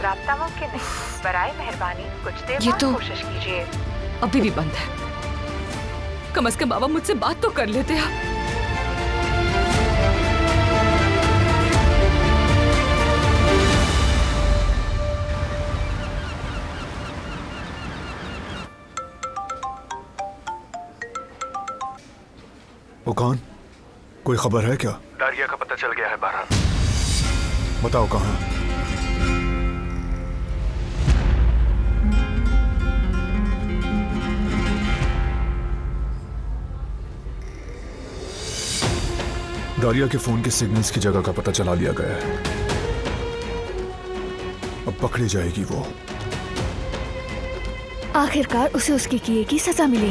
राब्ता मुमकिन नहीं। बराए मेहरबानी कुछ देर ये बाद तो- कोशिश कीजिए। अभी भी बंद है। कम से कम बाबा मुझसे बात तो कर लेते आप। वो कौन? कोई खबर है क्या? दारिया का पता चल गया है बारह। बताओ कहाँ? दारिया के फोन के सिग्नल्स की जगह का पता चला लिया गया है। अब पकड़ी जाएगी वो। आखिरकार उसे उसके किए की सजा मिलेगी।